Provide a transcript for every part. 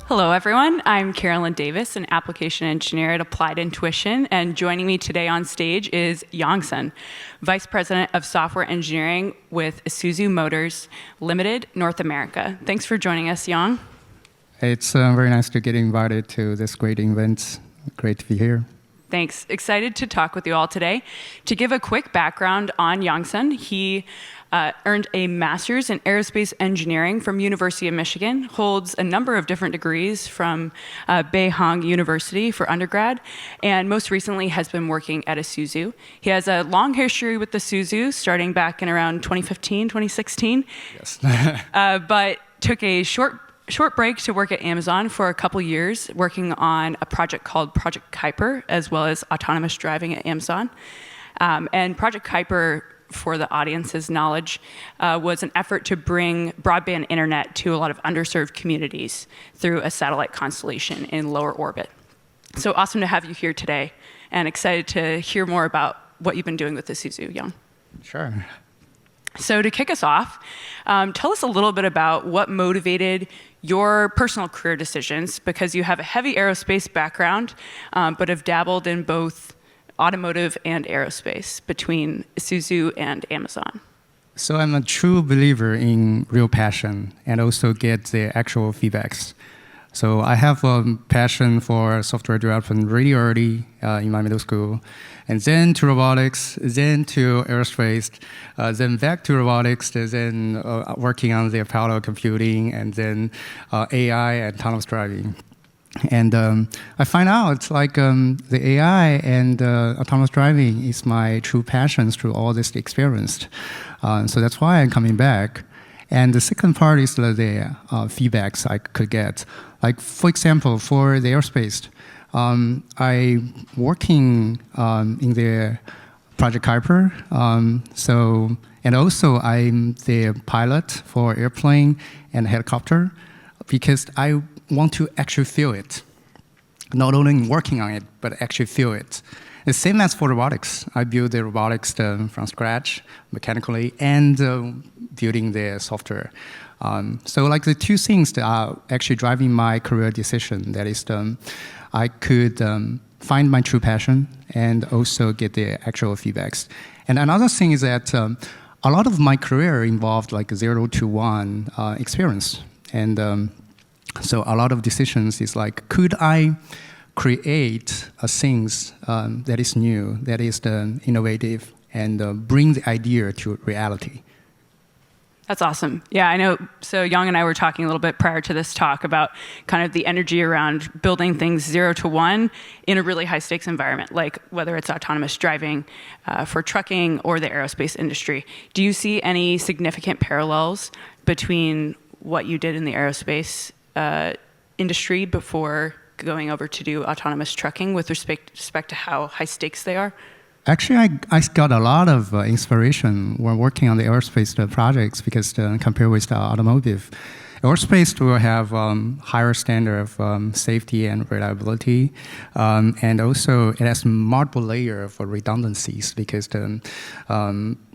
Hello, everyone. I'm Carolyn Davis, an application engineer at Applied Intuition, and joining me today on stage is Yong Sun, Vice President of Software Engineering with Isuzu Motors Limited, North America. Thanks for joining us, Yong. It's very nice to get invited to this great event. Great to be here. Thanks. Excited to talk with you all today. To give a quick background on Yong Sun, he earned a master's in aerospace engineering from University of Michigan, holds a number of different degrees from Beihang University for undergrad, and most recently has been working at Isuzu. He has a long history with Isuzu, starting back in around 2015, 2016. Yes. But took a short break to work at Amazon for a couple years, working on a project called Project Kuiper, as well as autonomous driving at Amazon. And Project Kuiper, for the audience's knowledge, was an effort to bring broadband internet to a lot of underserved communities through a satellite constellation in lower orbit. So awesome to have you here today, and excited to hear more about what you've been doing with Isuzu, Yong. Sure. So to kick us off, tell us a little bit about what motivated your personal career decisions, because you have a heavy aerospace background, but have dabbled in both automotive and aerospace between Isuzu and Amazon. So I'm a true believer in real passion and also get the actual feedbacks. So I have a passion for software development really early in my middle school, and then to robotics, then to aerospace, then back to robotics, then working on the parallel computing, and then AI and autonomous driving. And I find out like the AI and autonomous driving is my true passions through all this experience. So that's why I'm coming back. And the second part is the feedbacks I could get. Like, for example, for the aerospace, I working in the Project Kuiper. And also I'm the pilot for airplane and helicopter, because I want to actually feel it. Not only working on it, but actually feel it. The same as for robotics. I build the robotics from scratch, mechanically, and building the software. So like the two things that are actually driving my career decision, that is I could find my true passion and also get the actual feedbacks. And another thing is that a lot of my career involved like 0 to 1 experience. And so a lot of decisions is like, could I create things that is new, that is innovative, and bring the idea to reality? That's awesome. Yeah, I know. So Yong and I were talking a little bit prior to this talk about kind of the energy around building things 0 to 1 in a really high stakes environment, like whether it's autonomous driving for trucking or the aerospace industry. Do you see any significant parallels between what you did in the aerospace industry before going over to do autonomous trucking with respect to how high stakes they are? Actually, I got a lot of inspiration when working on the aerospace projects, because compared with the automotive, aerospace will have higher standard of safety and reliability, and also it has multiple layers of redundancies, because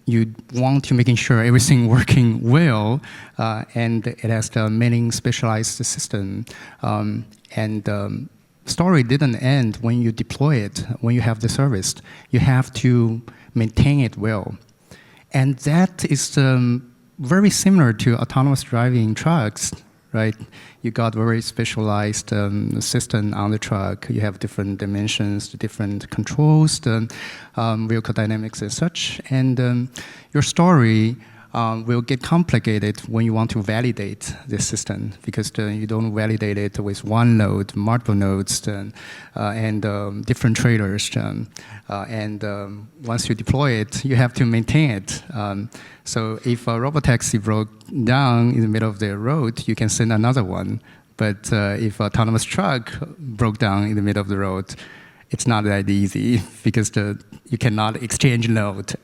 you want to making sure everything working well, and it has the many specialized system, and story didn't end when you deploy it, when you have the service. You have to maintain it well. And that is very similar to autonomous driving trucks, right? You got very specialized system on the truck. You have different dimensions, different controls, the vehicle dynamics and such. And your story will get complicated when you want to validate the system, because you don't validate it with one node, multiple nodes, and different trailers. And once you deploy it, you have to maintain it. So if a robotaxi broke down in the middle of the road, you can send another one. But if an autonomous truck broke down in the middle of the road, it's not that easy, because you cannot exchange node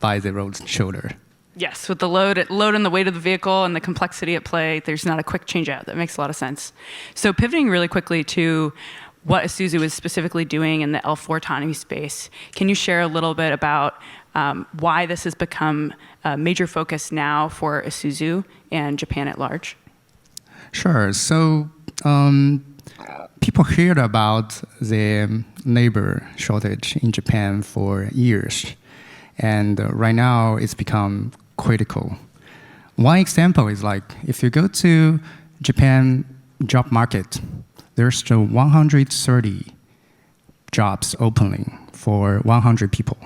by the road shoulder. Yes, with the load and the weight of the vehicle and the complexity at play, there's not a quick change out. That makes a lot of sense. So pivoting really quickly to what Isuzu is specifically doing in the L4 autonomy space, can you share a little bit about why this has become a major focus now for Isuzu and Japan at large? Sure. So people heard about the labor shortage in Japan for years, and right now it's become critical. One example is like if you go to Japan job market, there's still 130 jobs opening for 100 people,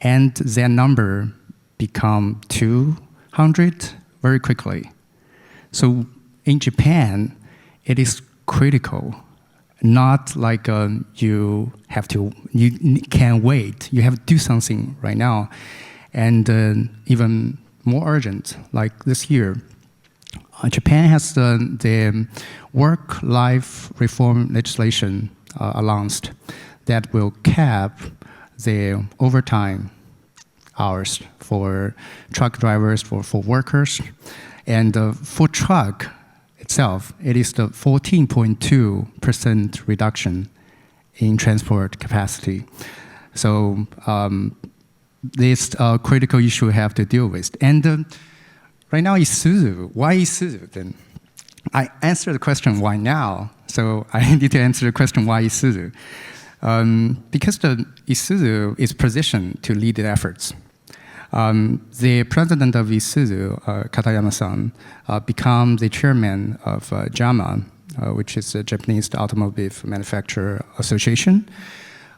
and that number become 200 very quickly. So in Japan, it is critical, not like you can't wait. You have to do something right now, and even more urgent. Like this year, Japan has the work-life reform legislation announced that will cap the overtime hours for truck drivers, for workers. And for truck itself, it is the 14.2% reduction in transport capacity. So this critical issue we have to deal with. And right now, Isuzu. Why Isuzu then? I answered the question why now, so I need to answer the question why Isuzu. Because the Isuzu is positioned to lead the efforts. The president of Isuzu, Katayama-san, became the chairman of JAMA, which is the Japanese Automotive Manufacturer Association.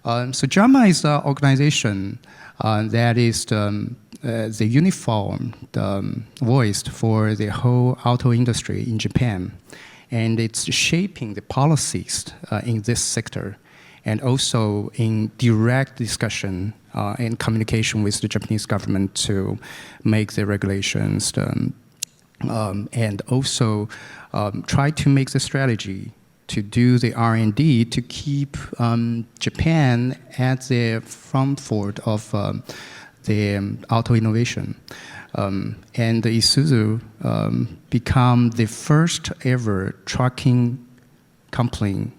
So JAMA is an organization that is the uniform voice for the whole auto industry in Japan. And it's shaping the policies in this sector, and also in direct discussion and communication with the Japanese government to make the regulations, and also try to make the strategy to do the R&D to keep Japan at the front foot of the auto innovation. And the Isuzu become the first ever trucking company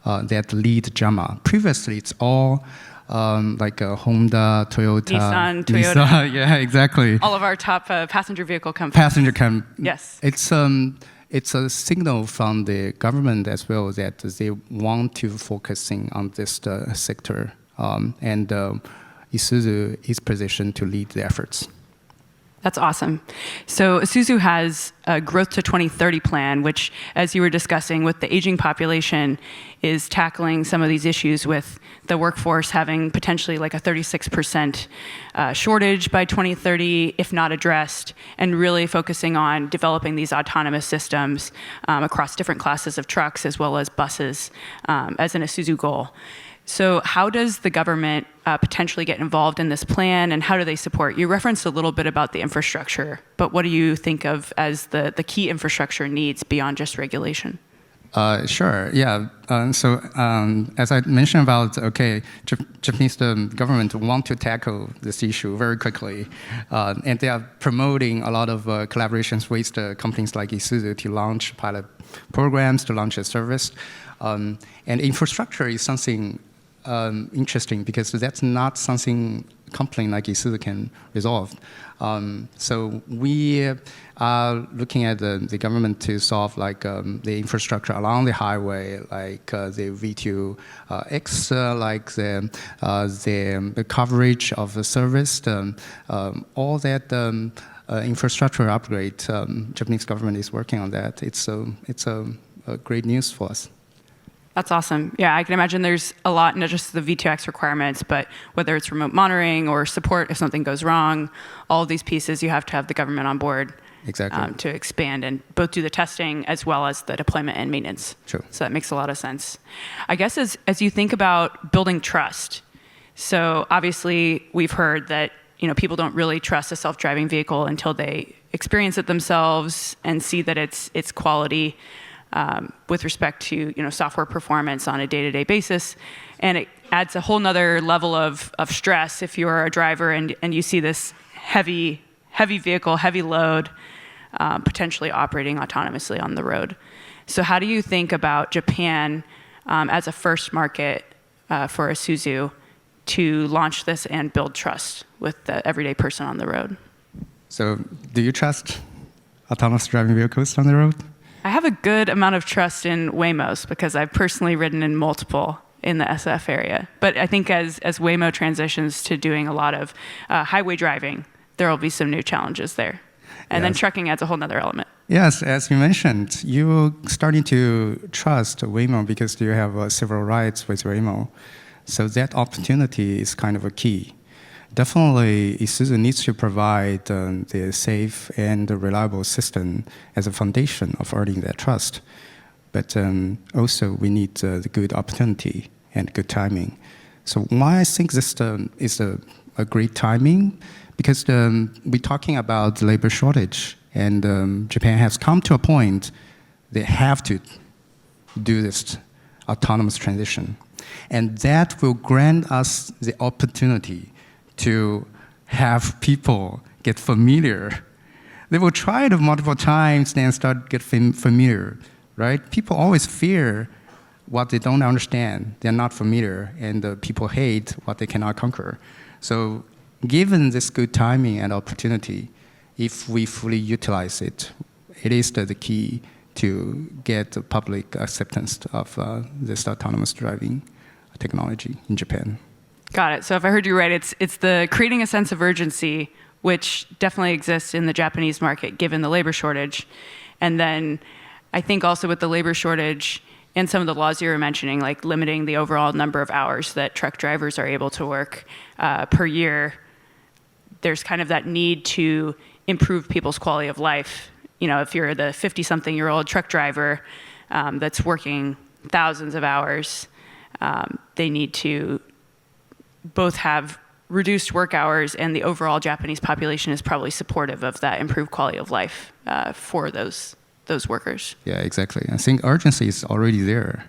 that lead JAMA. Previously, it's all like Honda, Toyota, Nissan, yeah, exactly. All of our top passenger vehicle companies. Yes. It's a signal from the government as well that they want to focusing on this sector, and Isuzu is positioned to lead the efforts. That's awesome. So Isuzu has a growth to 2030 plan, which, as you were discussing with the aging population, is tackling some of these issues with the workforce having potentially like a 36% shortage by 2030, if not addressed, and really focusing on developing these autonomous systems across different classes of trucks as well as buses as an Isuzu goal. So how does the government potentially get involved in this plan, and how do they support? You referenced a little bit about the infrastructure, but what do you think of as the key infrastructure needs beyond just regulation? Sure, yeah. So as I mentioned about, Japanese government want to tackle this issue very quickly, and they are promoting a lot of collaborations with companies like Isuzu to launch pilot programs, to launch a service. And infrastructure is something interesting because that's not something a company like Isuzu can resolve. So we are looking at the government to solve like the infrastructure along the highway, like the V2X, like the coverage of the service, all that infrastructure upgrade. Japanese government is working on that. It's a great news for us. That's awesome. Yeah, I can imagine there's a lot, not just the V2X requirements, but whether it's remote monitoring or support if something goes wrong, all of these pieces you have to have the government on board. Exactly. To expand and both do the testing as well as the deployment and maintenance. True. So that makes a lot of sense. I guess as you think about building trust, so obviously we've heard that people don't really trust a self-driving vehicle until they experience it themselves and see that it's quality. With respect to software performance on a day-to-day basis, and it adds a whole nother level of stress if you're a driver and you see this heavy vehicle, heavy load, potentially operating autonomously on the road. So how do you think about Japan as a first market for Isuzu to launch this and build trust with the everyday person on the road? So do you trust autonomous driving vehicles on the road? I have a good amount of trust in Waymos because I've personally ridden in multiple in the SF area. But I think as Waymo transitions to doing a lot of highway driving, there will be some new challenges there. And then trucking adds a whole nother element. Yes, as you mentioned, you're starting to trust Waymo because you have several rides with Waymo. So that opportunity is kind of a key. Definitely, Isuzu needs to provide the safe and reliable system as a foundation of earning that trust. But also, we need the good opportunity and good timing. So why I think this is a great timing, because we're talking about labor shortage, and Japan has come to a point they have to do this autonomous transition. And that will grant us the opportunity to have people get familiar. They will try it multiple times, then start get familiar, right? People always fear what they don't understand. They're not familiar, and people hate what they cannot conquer. So given this good timing and opportunity, if we fully utilize it, it is the key to get the public acceptance of this autonomous driving technology in Japan. Got it. So if I heard you right, it's the creating a sense of urgency, which definitely exists in the Japanese market given the labor shortage. And then I think also with the labor shortage and some of the laws you were mentioning, like limiting the overall number of hours that truck drivers are able to work per year, there's kind of that need to improve people's quality of life. You know, if you're the 50-something-year-old truck driver that's working thousands of hours, they need to both have reduced work hours, and the overall Japanese population is probably supportive of that improved quality of life for those workers. Yeah, exactly. I think urgency is already there.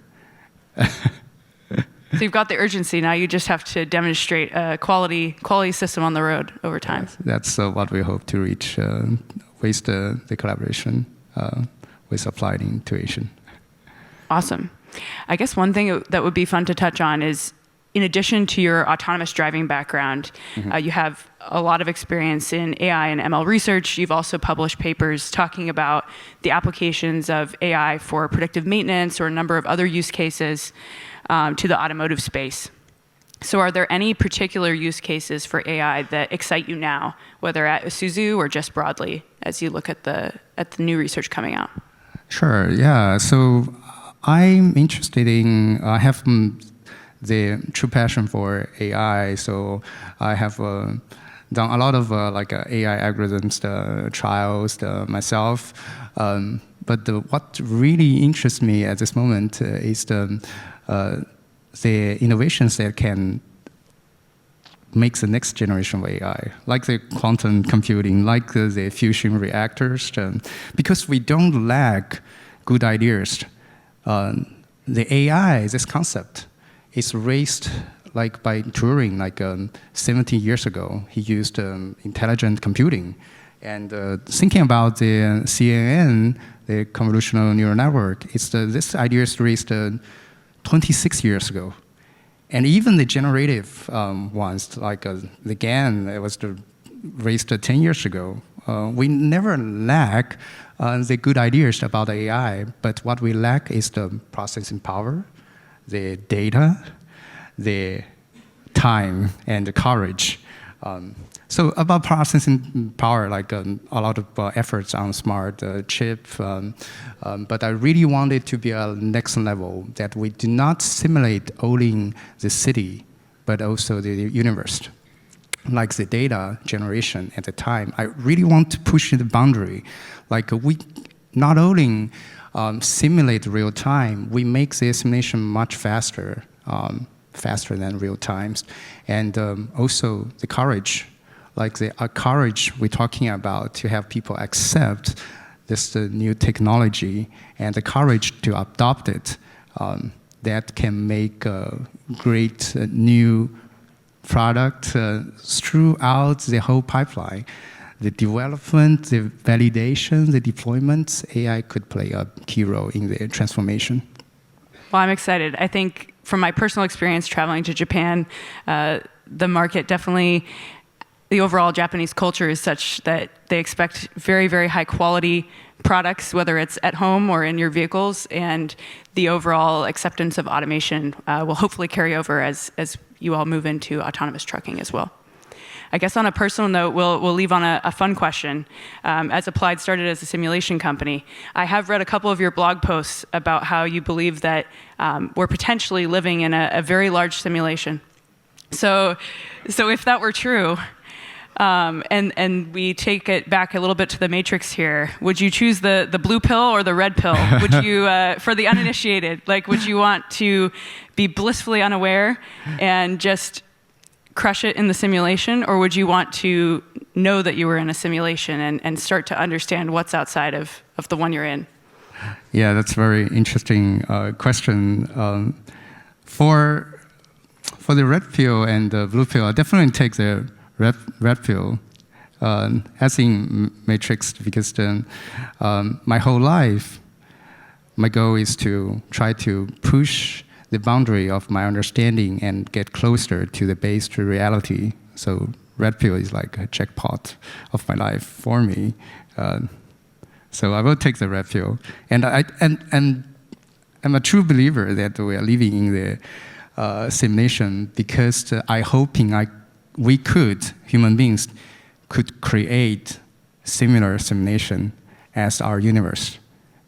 So you've got the urgency, now you just have to demonstrate a quality system on the road over time. Yes, that's what we hope to reach with the collaboration with applied intuition. Awesome. I guess one thing that would be fun to touch on is, in addition to your autonomous driving background, you have a lot of experience in AI and ML research. You've also published papers talking about the applications of AI for predictive maintenance or a number of other use cases to the automotive space. So are there any particular use cases for AI that excite you now, whether at Isuzu or just broadly, as you look at the new research coming out? Sure, yeah. So I'm interested in, I have the true passion for AI, so I have done a lot of AI algorithms trials myself. But what really interests me at this moment is the innovations that can make the next generation of AI, like the quantum computing, like the fusion reactors, because we don't lack good ideas. The AI, this concept, is raised like by Turing, 70 years ago. He used intelligent computing. And thinking about the CNN, the convolutional neural network, this idea is raised 26 years ago. And even the generative ones, like the GAN, it was raised 10 years ago. We never lack the good ideas about AI, but what we lack is the processing power, the data, the time, and the courage. So about processing power, a lot of efforts on smart chip, but I really want it to be a next level, that we do not simulate owning the city, but also the universe. Like the data generation at the time, I really want to push the boundary. We not only simulate real time, we make the simulation much faster, faster than real times. And also the courage, the courage we're talking about to have people accept this new technology and the courage to adopt it, that can make a great new product throughout the whole pipeline. The development, the validation, the deployment, AI could play a key role in the transformation. Well, I'm excited. I think from my personal experience traveling to Japan, the market definitely the overall Japanese culture is such that they expect very, very high quality products, whether it's at home or in your vehicles, and the overall acceptance of automation will hopefully carry over as you all move into autonomous trucking as well. I guess on a personal note, we'll leave on a fun question. As Applied started as a simulation company, I have read a couple of your blog posts about how you believe that we're potentially living in a very large simulation. So if that were true, and we take it back a little bit to the Matrix here, would you choose the blue pill or the red pill? Would you, for the uninitiated, like, would you want to be blissfully unaware and just crush it in the simulation, or would you want to know that you were in a simulation and start to understand what's outside of the one you're in? Yeah, that's a very interesting question. For the red pill and the blue pill, I definitely take the red pill, as in Matrix, because my whole life, my goal is to try to push the boundary of my understanding and get closer to the base to reality. So red pill is like a jackpot of my life for me. So I will take the red pill. And I'm a true believer that we are living in the simulation because human beings could create similar simulation as our universe,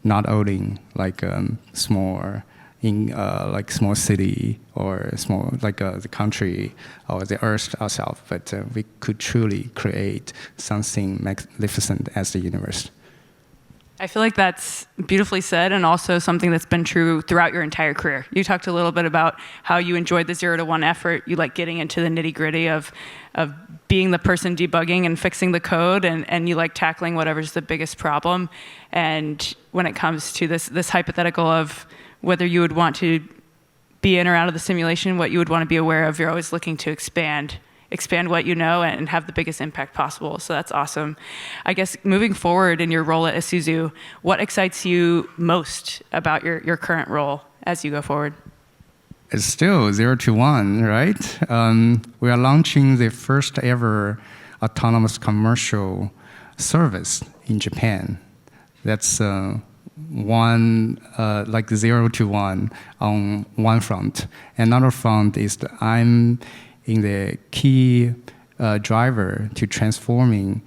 not only like small city or small the country or the earth ourselves, but we could truly create something magnificent as the universe. I feel like that's beautifully said, and also something that's been true throughout your entire career. You talked a little bit about how you enjoyed the 0 to 1 effort. You like getting into the nitty-gritty of being the person debugging and fixing the code, and you like tackling whatever's the biggest problem. And when it comes to this hypothetical of whether you would want to be in or out of the simulation, what you would want to be aware of, you're always looking to expand what you know and have the biggest impact possible. So that's awesome. I guess moving forward in your role at Isuzu, what excites you most about your current role as you go forward? It's still 0 to 1, right? We are launching the first ever autonomous commercial service in Japan. That's like 0 to 1 on one front. Another front is that I'm in the key driver to transforming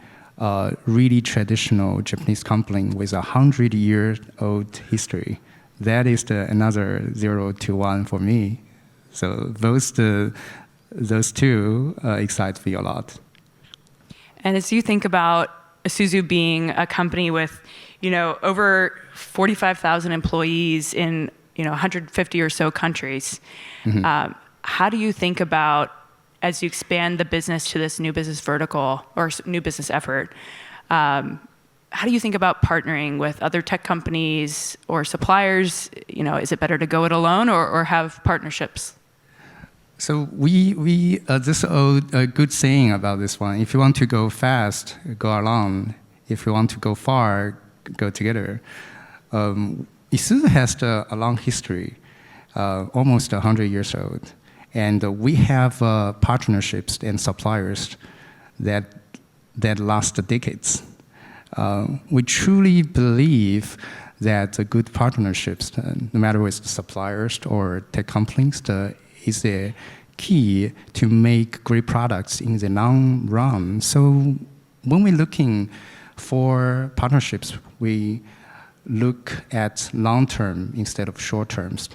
really traditional Japanese company with 100-year-old history. That is another 0 to 1 for me. So those two excite me a lot. And as you think about Isuzu being a company with, over 45,000 employees in, 150 or so countries, mm-hmm. How do you think about, as you expand the business to this new business vertical or new business effort, how do you think about partnering with other tech companies or suppliers? Is it better to go it alone or have partnerships? So this is a good saying about this one. If you want to go fast, go alone. If you want to go far, go together. Isuzu has a long history, almost 100 years old. And we have partnerships and suppliers that last decades. We truly believe that good partnerships, no matter with suppliers or tech companies, is the key to make great products in the long run. So when we're looking for partnerships, we look at long term instead of short terms.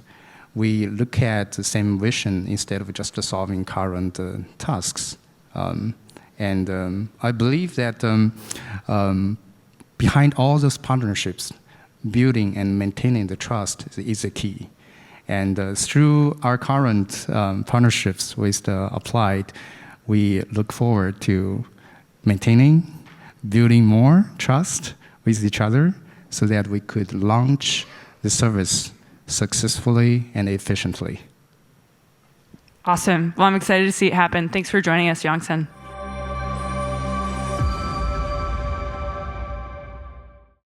We look at the same vision instead of just solving current tasks. I believe that behind all those partnerships, building and maintaining the trust is the key. And through our current partnerships with Applied, we look forward to maintaining, building more trust with each other so that we could launch the service successfully and efficiently. Awesome. Well, I'm excited to see it happen. Thanks for joining us, Yong Sun.